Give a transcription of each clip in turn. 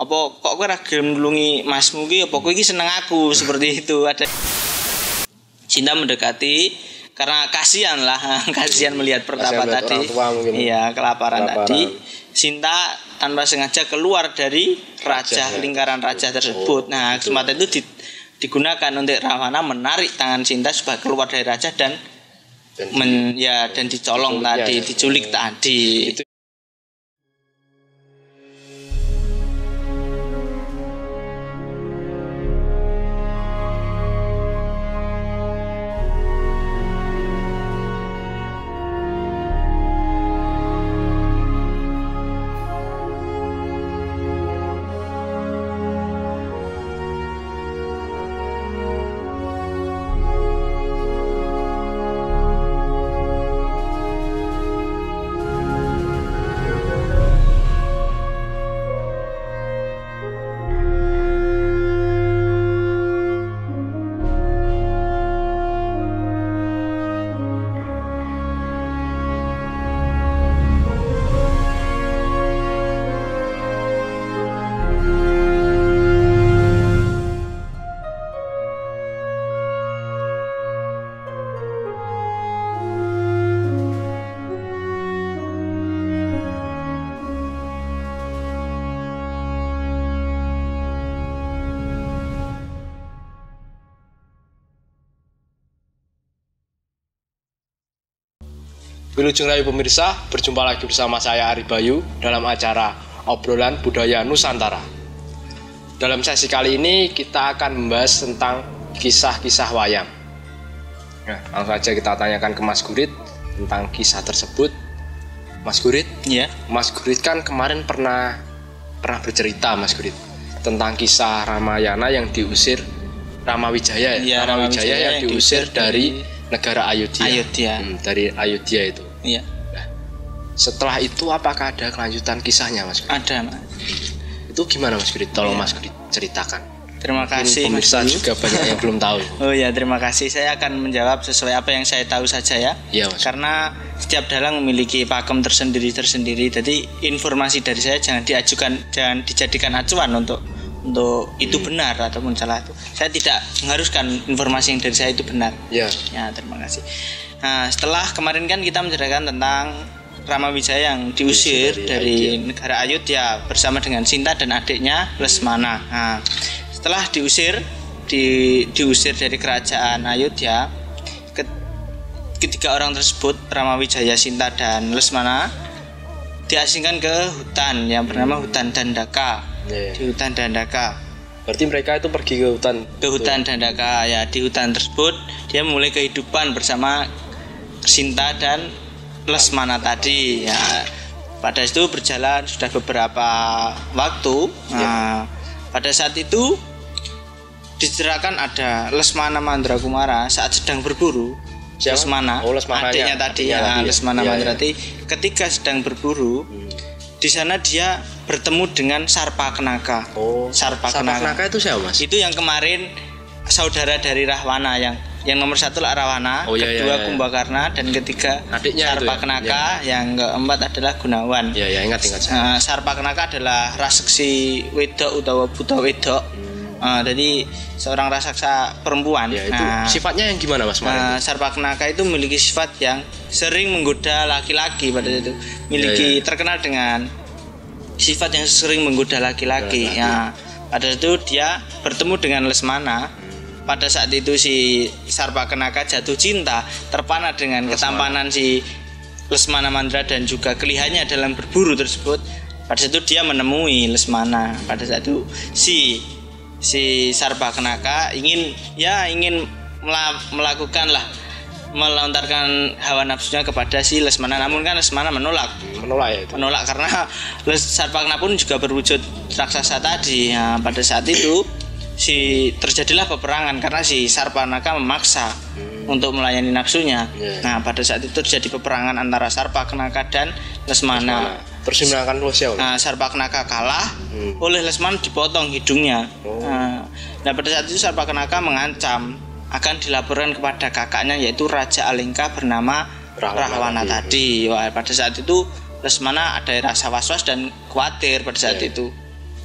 apa kok kowe ora gelem nulungi masmu ki apa kowe iki seneng aku seperti itu. Ada Sinta mendekati karena kasihan melihat pertapa tadi. Iya, kelaparan tadi. Sinta tanpa sengaja keluar dari lingkaran raja tersebut. Nah, kesempatan itu digunakan untuk Rahwana menarik tangan Sinta supaya keluar dari raja dan dicolong tadi, diculik tadi. Wilujeng Rayu pemirsa, berjumpa lagi bersama saya Ari Bayu dalam acara Obrolan Budaya Nusantara. Dalam sesi kali ini kita akan membahas tentang kisah-kisah wayang. Nah, langsung saja kita tanyakan ke Mas Gurit tentang kisah tersebut. Mas Gurit, ya. Mas Gurit kan kemarin pernah bercerita Mas Gurit tentang kisah Ramayana yang diusir Ramawijaya. Ya, Ramawijaya yang diusir dari negara Ayodhya. Dari Ayodhya itu. Iya. Nah, setelah itu apakah ada kelanjutan kisahnya Mas Gurit? Ada, Mas. Itu gimana Mas Gurit? Tolong Mas Gurit ceritakan. Terima kasih pemirsa juga banyak yang belum tahu. Oh ya, terima kasih. Saya akan menjawab sesuai apa yang saya tahu saja ya. Iya, Mas. Karena setiap dalang memiliki pakem tersendiri. Jadi informasi dari saya jangan dijadikan acuan untuk itu benar ataupun salah itu. Saya tidak mengharuskan informasi yang dari saya itu benar. Ya. Ya, terima kasih. Nah, setelah kemarin kan kita menceritakan tentang Ramawijaya yang diusir dari negara Ayodhya bersama dengan Sinta dan adiknya Lesmana. Nah, setelah diusir dari kerajaan Ayodhya, ketiga orang tersebut, Ramawijaya, Sinta dan Lesmana, diasingkan ke hutan yang bernama hutan Dandaka. Di hutan Dandaka. Berarti mereka itu pergi ke hutan Dandaka ya. Di hutan tersebut dia memulai kehidupan bersama Sinta dan Lesmana tadi ya. Pada itu berjalan sudah beberapa waktu. Nah, pada saat itu diceritakan ada Lesmana Mandrakumara saat sedang berburu. Lesmana, adiknya tadi ya. Lesmana Mandrati ketika sedang berburu, di sana dia bertemu dengan Sarpakenaka. Sarpakenaka itu siapa, Mas? Itu yang kemarin saudara dari Rahwana, yang nomor satu lah Rahwana, kedua Kumbakarna, dan ketiga adiknya Sarpakenaka, yang keempat adalah Gunawan. Iya, ingat. Sarpakenaka adalah raseksi wedok utawa buta wedok. Jadi seorang raksasa perempuan. Ya, itu sifatnya yang gimana, Mas? Sarpakenaka itu memiliki sifat yang sering menggoda laki-laki pada itu. Terkenal dengan sifat yang sering menggoda laki-laki. Ya, pada itu dia bertemu dengan Lesmana. Pada saat itu si Sarpakenaka jatuh cinta, terpana dengan ketampanan si Lesmana Mandra dan juga kelihayannya dalam berburu tersebut. Pada saat itu dia menemui Lesmana. Pada saat itu si Sarpakenaka ingin melontarkan hawa nafsunya kepada si Lesmana, namun kan Lesmana menolak karena Sarpakenaka pun juga berwujud raksasa tadi. Nah, pada saat itu terjadilah peperangan karena si Sarpakenaka memaksa untuk melayani nafsunya. Nah, pada saat itu terjadi peperangan antara Sarpakenaka dan Lesmana. Terus dimenangkan oleh siapa? Nah, Sarpakenaka kalah, oleh Lesmana dipotong hidungnya. Nah, pada saat itu Sarpakenaka mengancam akan dilaporkan kepada kakaknya, yaitu Raja Alengka bernama Rahwana tadi. Pada saat itu Lesmana ada rasa was-was dan khawatir pada saat itu.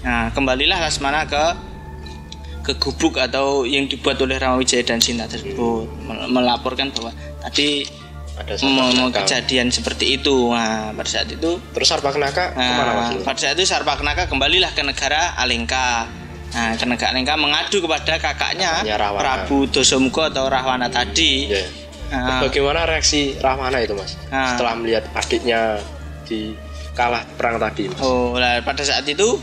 Nah, kembalilah Lasmana ke gubuk atau yang dibuat oleh Ramawijaya dan Sinta tersebut, melaporkan bahwa tadi ada mau kejadian seperti itu. Nah, pada saat itu terus Sarpakenaka kemana Mas? Pada saat itu Sarpakenaka kembalilah ke negara Alengka. Nah, ke negara Alengka mengadu kepada kakaknya Prabu Dasamuka atau Rahwana tadi. Yeah. Bagaimana reaksi Rahwana itu Mas? Setelah melihat adiknya di kalah perang tadi Mas? Pada saat itu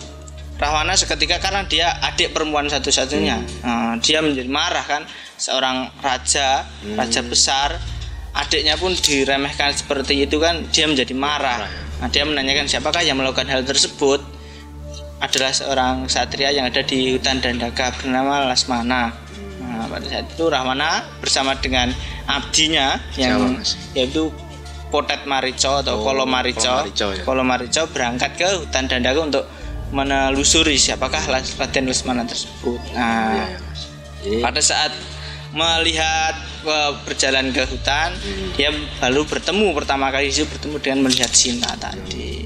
Rahwana seketika, karena dia adik perempuan satu-satunya, dia menjadi marah kan, seorang raja besar, adiknya pun diremehkan seperti itu kan, dia menjadi marah. Nah, dia menanyakan siapakah yang melakukan hal tersebut. Adalah seorang satria yang ada di hutan Dandaka bernama Lasmana. Nah, pada saat itu Rahwana bersama dengan abdinya yang yaitu Potet Marico atau Kolo Marico berangkat ke hutan Dandaka untuk menelusuri siapakah Raden Lesmana tersebut. Nah, pada saat melihat berjalan ke hutan, dia baru pertama kali bertemu dengan melihat Sinta tadi.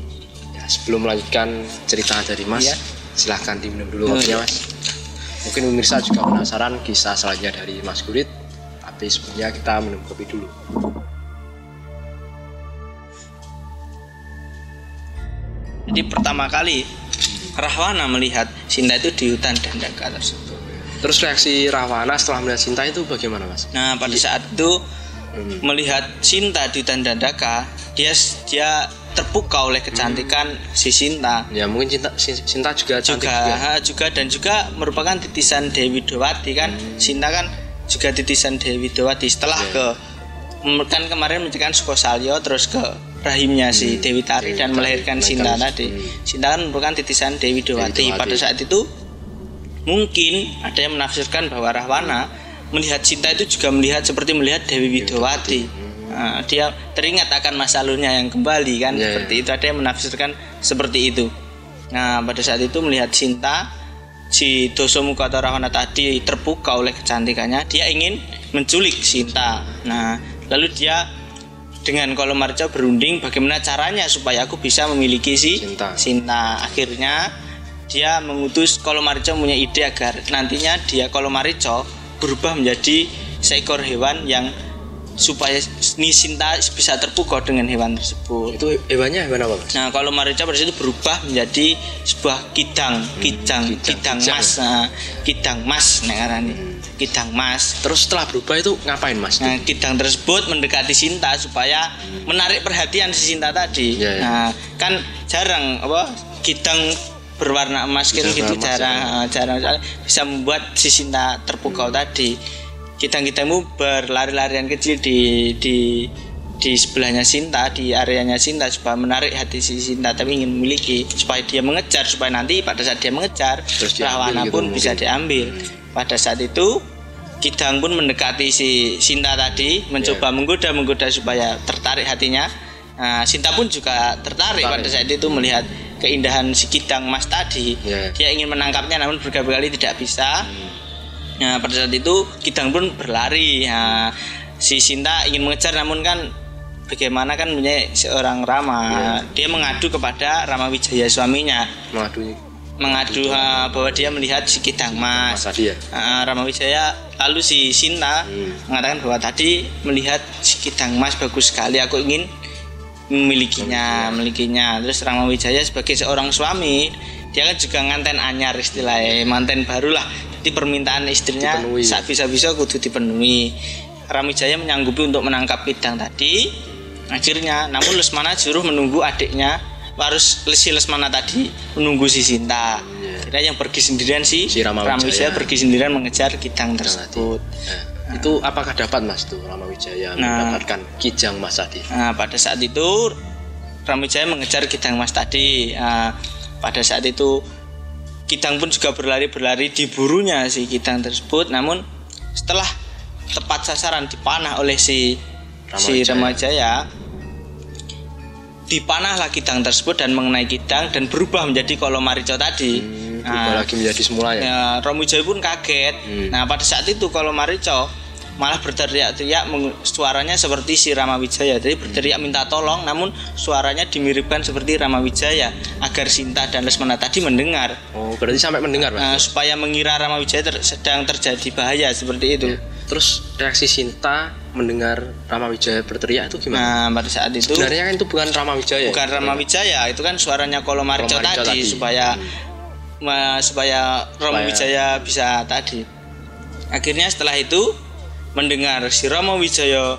Ya, sebelum melanjutkan cerita dari Mas, silahkan diminum dulu kopinya Mas. Mungkin pemirsa juga penasaran kisah selanjutnya dari Mas Kulit, tapi sebelumnya kita minum kopi dulu. Jadi pertama kali Rahwana melihat Sinta itu di hutan Dandaka tersebut. Terus reaksi Rahwana setelah melihat Sinta itu bagaimana Mas? Nah, pada saat itu melihat Sinta di hutan Dandaka, dia terpukau oleh kecantikan si Sinta. Ya mungkin Sinta juga cantik dan juga merupakan titisan Dewi Dewati kan. Sinta kan juga titisan Dewi Dewati setelah kan kemarin menceritakan Sukosalya terus ke rahimnya si Dewi Tari dan melahirkan Sinta tadi. Sinta kan merupakan titisan Dewi Dewati. Pada saat itu mungkin ada yang menafsirkan bahwa Rahwana melihat Sinta itu juga seperti melihat Dewi Widowati. Dia teringat akan masa lalunya yang kembali kan, seperti itu. Ada yang menafsirkan seperti itu. Nah, pada saat itu melihat Sinta, si Dasamuka atau Rahwana tadi terpukau oleh kecantikannya, dia ingin menculik Sinta. Nah, lalu dia dengan Kolo Marico berunding bagaimana caranya supaya aku bisa memiliki si Sinta. Akhirnya dia mengutus Kolo Marico punya ide agar nantinya Kolo Marico berubah menjadi seekor hewan yang supaya Sinta bisa terpukau dengan hewan tersebut. Itu hewannya hewan apa Mas? Nah, Kolo Marico pada situ berubah menjadi sebuah kidang mas. Kidang mas nengarani. Kidang mas. Terus setelah berubah itu ngapain Mas? Nah, kidang tersebut mendekati Sinta supaya menarik perhatian si Sinta tadi. Nah, kan jarang kidang berwarna emas gitu jarang bisa membuat si Sinta terpukau tadi. Kidang-kidangmu berlari-larian kecil di sebelahnya Sinta, di areanya Sinta supaya menarik hati si Sinta, tapi ingin memiliki supaya dia mengejar, supaya nanti pada saat dia mengejar Rahwana pun bisa diambil. Pada saat itu kidang pun mendekati si Sinta tadi, mencoba menggoda supaya tertarik hatinya. Nah, Sinta pun juga tertarik pada saat itu melihat keindahan si kidang mas tadi. Dia ingin menangkapnya namun berkali-kali tidak bisa. Nah, pada saat itu kidang pun berlari. Nah, si Sinta ingin mengejar namun kan bagaimana kan punya seorang Rama. Dia mengadu kepada Ramawijaya suaminya. Mengadu bahwa dia melihat si kidang mas. Ramawijaya lalu si Sinta mengatakan bahwa tadi melihat si kidang mas bagus sekali, aku ingin memilikinya. Terus Ramawijaya sebagai seorang suami, dia kan juga nganten anyar istilahnya, manten barulah. Jadi permintaan istrinya saat bisa-bisa kudu dipenuhi. Ramawijaya menyanggupi untuk menangkap kidang tadi. Akhirnya namun Lesmana suruh menunggu adiknya, harus si Lesmana tadi menunggu si Sinta. Kira yang pergi sendirian si Ramawijaya pergi sendirian mengejar kidang tersebut. Itu apakah dapat Mas tuh Ramawijaya mendapatkan kidang mas tadi? Nah, pada saat itu Ramawijaya mengejar kidang mas tadi. Pada saat itu kidang pun juga berlari diburunya si kidang tersebut. Namun setelah tepat sasaran dipanah oleh si Ramawijaya, dipanahlah kidang tersebut dan mengenai kidang dan berubah menjadi Kolo Marico tadi. Berubah lagi menjadi semula ya. Ramawijaya pun kaget. Nah, pada saat itu Kolo Marico malah berteriak-teriak, suaranya seperti si Ramawijaya. Jadi berteriak minta tolong, namun suaranya dimiripkan seperti Ramawijaya agar Sinta dan Lesmana tadi mendengar. Oh, berarti sampai mendengar, Mas? Supaya mengira Ramawijaya sedang terjadi bahaya seperti itu. Ya. Terus reaksi Sinta mendengar Ramawijaya berteriak itu gimana? Nah, pada saat itu sebenarnya kan itu bukan Ramawijaya. Bukan Ramawijaya, itu kan suaranya Kolomarjo tadi supaya Ramawijaya bisa tadi. Akhirnya setelah itu mendengar si Ramawijaya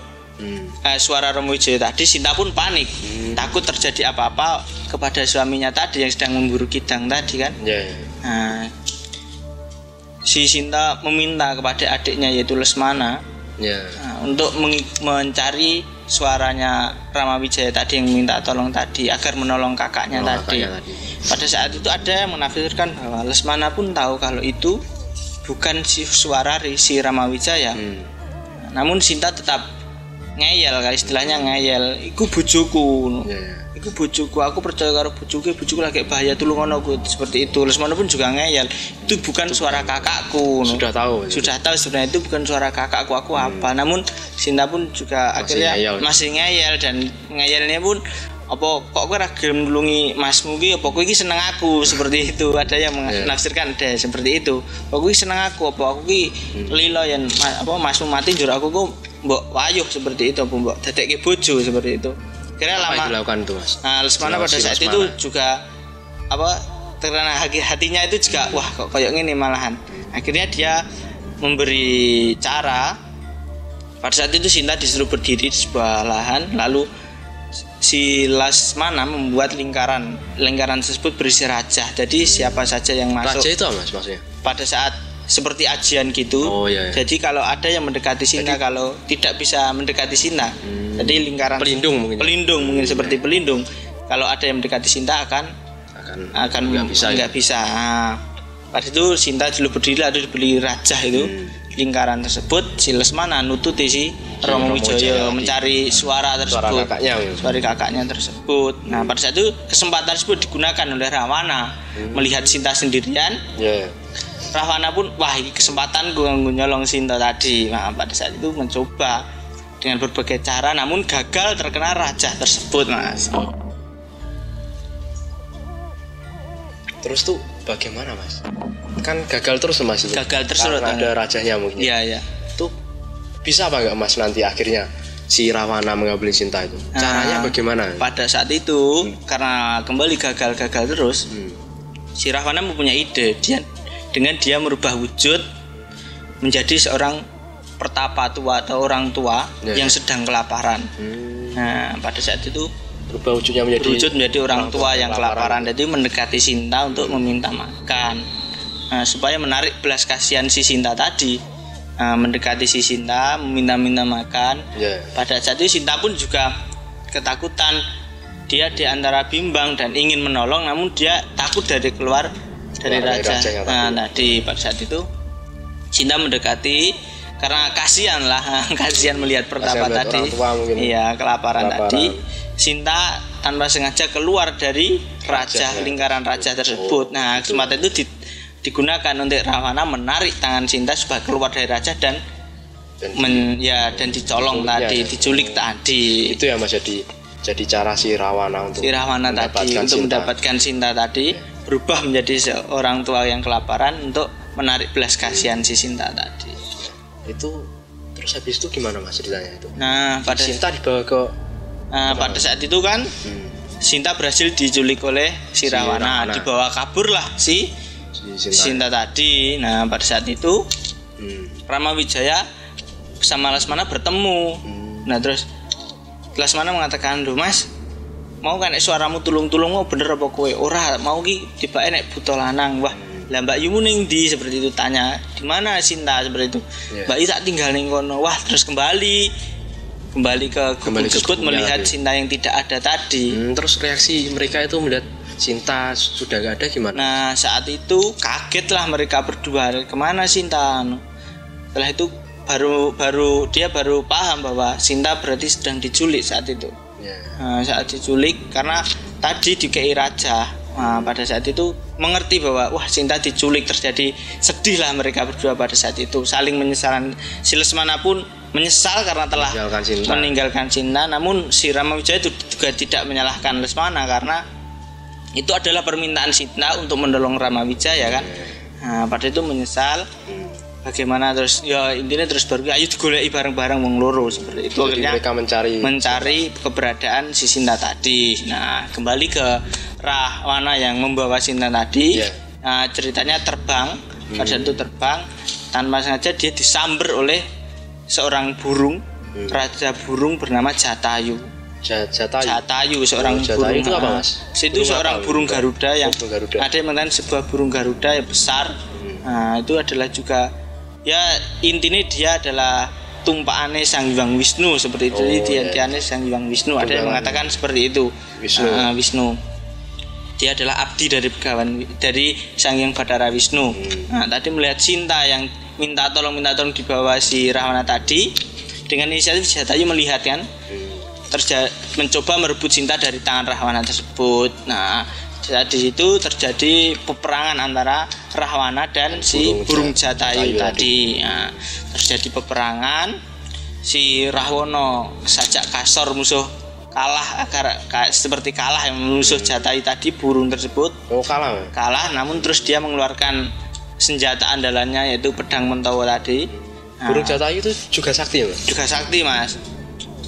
suara Ramawijaya tadi, Sinta pun panik, takut terjadi apa-apa kepada suaminya tadi yang sedang memburu kidang tadi kan. Nah, si Sinta meminta kepada adiknya yaitu Lesmana untuk mencari suaranya Ramawijaya tadi yang minta tolong tadi agar menolong kakaknya tadi. Pada saat itu ada yang menafsirkan bahwa Lesmana pun tahu kalau itu bukan suara si Ramawijaya. Namun Sinta tetap ngeyel, istilahnya ngeyel, iku bojoku. Iku bojoku, aku percaya karo bojoku lagi bahaya tulung ono seperti itu. Lesmana pun juga ngeyel, itu bukan suara kakakku. Sudah tahu sebenarnya itu bukan suara kakakku, aku apa. Namun Sinta pun juga akhirnya masih ngeyel, dan ngeyelnya pun apa kok kowe ora gelem nulungi masmu ki, apa kowe iki seneng aku, seperti itu. Ada yang menafsirkan ada seperti itu. Kok kowe seneng aku, apa aku ki lilo yen masmu mati njur aku kok mbok wayuh seperti itu, apa mbok dadekke bojo seperti itu. Kira lama dilakukan itu, Mas. Nah, Lesmana pada saat itu juga karena hatinya itu juga wah kok kayak gini malahan. Akhirnya dia memberi cara. Pada saat itu Sinta disuruh berdiri di sebuah lahan, lalu si Lesmana membuat lingkaran tersebut berisi raja. Jadi siapa saja yang masuk. Raja itu apa, Mas, maksudnya? Pada saat seperti ajian gitu. Jadi kalau ada yang mendekati Sinta, kalau tidak bisa mendekati Sinta, jadi lingkaran pelindung mungkin seperti pelindung. Kalau ada yang mendekati Sinta akan nggak bisa. Nah, pada itu Sinta dulu berdiri, lalu dibeli raja itu. Lingkaran tersebut si Lesmana nututi si Ramawijaya mencari suara tersebut, suara kakaknya tersebut. Nah, pada saat itu kesempatan tersebut digunakan oleh Rahwana melihat Sinta sendirian. Rahwana pun wah ini kesempatan gue nyolong Sinta tadi. Nah, pada saat itu mencoba dengan berbagai cara, namun gagal terkena raja tersebut, Mas. Terus tuh bagaimana, Mas? Kan gagal terus, Mas. Gagal terus ada rajanya mungkin. Iya. Tuh bisa apa enggak, Mas, nanti akhirnya si Rahwana mengambil Sinta itu? Caranya bagaimana? Pada saat itu karena kembali gagal terus, si Rahwana mempunyai ide. Dia merubah wujud menjadi seorang pertapa tua atau orang tua yang sedang kelaparan. Nah, pada saat itu berubah wujudnya menjadi orang tua yang kelaparan. Jadi mendekati Sinta untuk meminta makan. Nah, supaya menarik belas kasihan si Sinta tadi, mendekati si Sinta meminta makan. Pada saat itu Sinta pun juga ketakutan. Dia di antara bimbang dan ingin menolong, namun dia takut dari keluar dari raja. Nah, tadi pada saat itu Sinta mendekati karena kasihan melihat pertapa tadi. Iya, kelaparan tadi. Sinta tanpa sengaja keluar dari lingkaran raja tersebut. Nah, kesempatan itu digunakan untuk Rahwana menarik tangan Sinta supaya keluar dari raja dan dicolong tadi, diculik tadi. Itu ya, Mas, jadi cara si Rahwana untuk mendapatkan Sinta tadi, berubah menjadi seorang tua yang kelaparan untuk menarik belas kasihan si Sinta tadi. Itu terus habis itu gimana, Mas, ceritanya itu? Nah, pada Sinta dibawa ke pada saat itu kan Sinta berhasil diculik oleh si Rahwana, dibawa kabur lah si Sinta tadi. Nah, pada saat itu Ramawijaya bersama Lesmana bertemu. Nah, terus Lesmana mengatakan, "Duh, Mas, mau kan suaramu tulung-tulung mau bener apa kowe? Ora, mau ki tibake nek buta lanang." Wah, lah Mbak Yu ning ndi, seperti itu tanya. Di mana Sinta, seperti itu. Mbak Yu tak tinggal ning kono. Wah, terus kembali ke gubuk tersebut melihat Sinta yang tidak ada tadi. Terus reaksi mereka itu melihat Sinta sudah gak ada gimana? Nah, saat itu kagetlah mereka berdua, kemana Sinta? Setelah itu dia baru paham bahwa Sinta berarti sedang diculik saat itu. Nah, saat diculik karena tadi dikei raja Nah, pada saat itu mengerti bahwa wah Sinta diculik, terjadi sedihlah mereka berdua pada saat itu, saling menyesalan. Si Lesmana pun menyesal karena telah meninggalkan Sinta, namun si Ramawijaya itu juga tidak menyalahkan Lesmana karena itu adalah permintaan Sinta untuk menolong Ramawijaya kan. Nah, pada itu menyesal. Bagaimana terus ya intinya terus baru ayo digoleki bareng-bareng wong loro seperti itu. Jadi akhirnya mereka mencari keberadaan si Sinta tadi. Nah, kembali ke Rahwana yang membawa Sinta tadi. Nah, ceritanya terbang. Pada saat itu terbang tanpa sengaja dia disamber oleh seorang burung, raja burung bernama Jatayu. Jatayu seorang burung. Itu apa, Mas? Itu seorang burung Garuda yang ada yang mengatakan sebuah burung Garuda yang besar. Nah, itu adalah juga ya intinya dia adalah tumpaane Sang Hyang Wisnu seperti itu. Diantiane Sang Hyang Wisnu. Ada yang mengatakan seperti itu. Wisnu. Dia adalah abdi dari pegawan dari Sang Hyang Bathara Wisnu. Nah, tadi melihat Sinta yang minta tolong dibawa si Rahwana tadi, dengan inisiatif Jatayu melihat kan, mencoba merebut Sinta dari tangan Rahwana tersebut. Nah, di situ terjadi peperangan antara Rahwana dan si burung Jatayu tadi. Nah, terjadi peperangan, si Rahwana sajak kasor musuh kalah seperti kalah yang musuh Jatayu tadi burung tersebut. Kalah, namun terus dia mengeluarkan senjata andalannya yaitu pedang Mentawa tadi. Nah, burung Jatayu itu juga sakti, Mas? Juga sakti, Mas.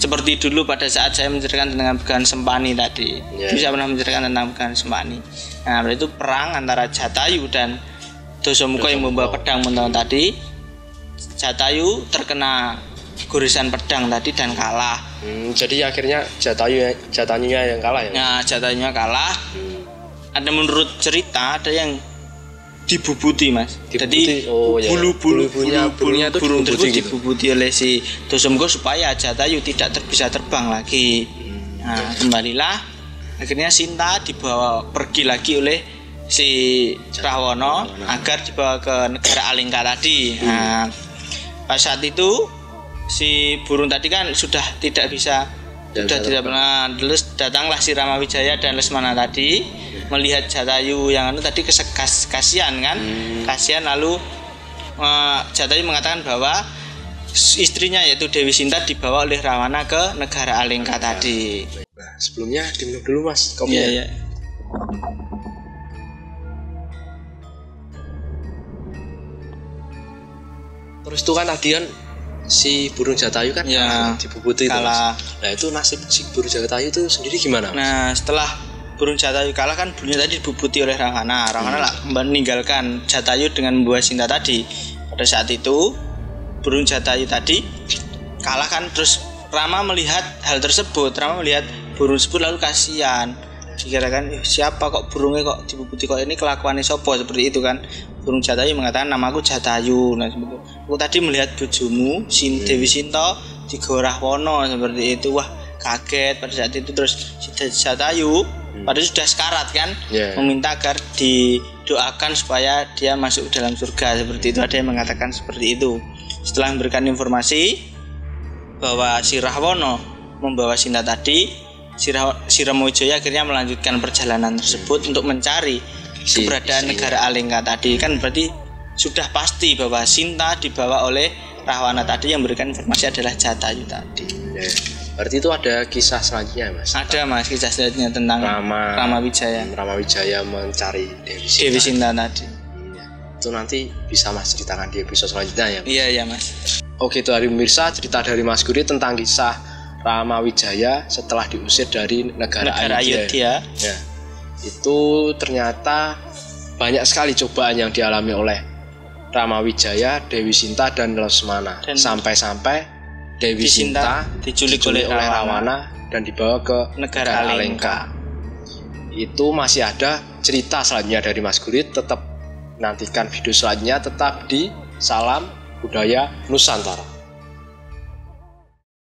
Seperti dulu pada saat saya menceritakan tentang Begawan Sempani tadi. Bisa pernah menceritakan tentang Begawan Sempani. Nah, itu perang antara Jatayu dan Dasamuka yang membawa pedang Mentawa tadi. Jatayu terkena goresan pedang tadi dan kalah. Jadi akhirnya Jatayunya yang kalah ya? Nah, Jatayunya kalah. Ada menurut cerita ada yang dibubuti, Mas. Jadi bulu-bulunya burung tersebut dibubuti oleh si Dasamuka supaya Jatayu tidak bisa terbang lagi. Nah, kembalilah akhirnya Sinta dibawa pergi lagi oleh si Rahwana agar dibawa ke negara Alengka tadi. Nah, pada saat itu si burung tadi kan sudah tidak bisa tidak pernah. Terus datanglah si Ramawijaya dan Lesmana tadi melihat Jatayu yang tadi kasihan kan. Kasihan, lalu Jatayu mengatakan bahwa istrinya yaitu Dewi Sinta dibawa oleh Rahwana ke negara Alengka tadi. Nah, sebelumnya diminum dulu, Mas, kopinya. Iya. Terus itu kan tadi kan si burung Jatayu kan dibubuti itu, Mas. Nah, itu nasib si burung Jatayu itu sendiri gimana, Mas? Nah, setelah burung Jatayu kalah kan burungnya tadi dibubuti oleh Rahwana. Rahwana meninggalkan Jatayu dengan membawa Sinta tadi. Pada saat itu burung Jatayu tadi kalah kan, terus Rama melihat hal tersebut. Rama melihat burung tersebut lalu kasihan. Dikirakan siapa kok burungnya kok dibubuti, kok ini kelakuannya sopo seperti itu kan. Burung Jatayu mengatakan namaku Jatayu. Nah, aku tadi melihat bojomu Dewi Sinta digawa Rahwana seperti itu. Wah, kaget pada saat itu. Terus Jatayu padahal sudah sekarat kan, meminta agar didoakan supaya dia masuk dalam surga seperti itu. Ada yang mengatakan seperti itu. Setelah memberikan informasi bahwa si Rahwana membawa Sinta tadi, si Ramawijaya akhirnya melanjutkan perjalanan tersebut untuk mencari keberadaan negara Alengka tadi. Kan berarti sudah pasti bahwa Sinta dibawa oleh Rahwana tadi, yang memberikan informasi adalah Jatayu tadi. Berarti itu ada kisah selanjutnya, Mas? Ada, Mas, kisah selanjutnya tentang Ramawijaya mencari Dewi Sinta tadi. Itu nanti bisa Mas ceritakan di episode selanjutnya ya? Iya, Mas. Oke, itu hari pemirsa, cerita dari Mas Guri tentang kisah Ramawijaya setelah diusir dari negara Ayodhya. Ya. Itu ternyata banyak sekali cobaan yang dialami oleh Ramawijaya, Dewi Sinta dan Lesmana. Sampai-sampai Dewi Sinta diculik oleh Rahwana dan dibawa ke negara Alengka. Itu masih ada cerita selanjutnya dari Mas Guri. Tetap nantikan video selanjutnya, tetap di Salam Budaya Nusantara.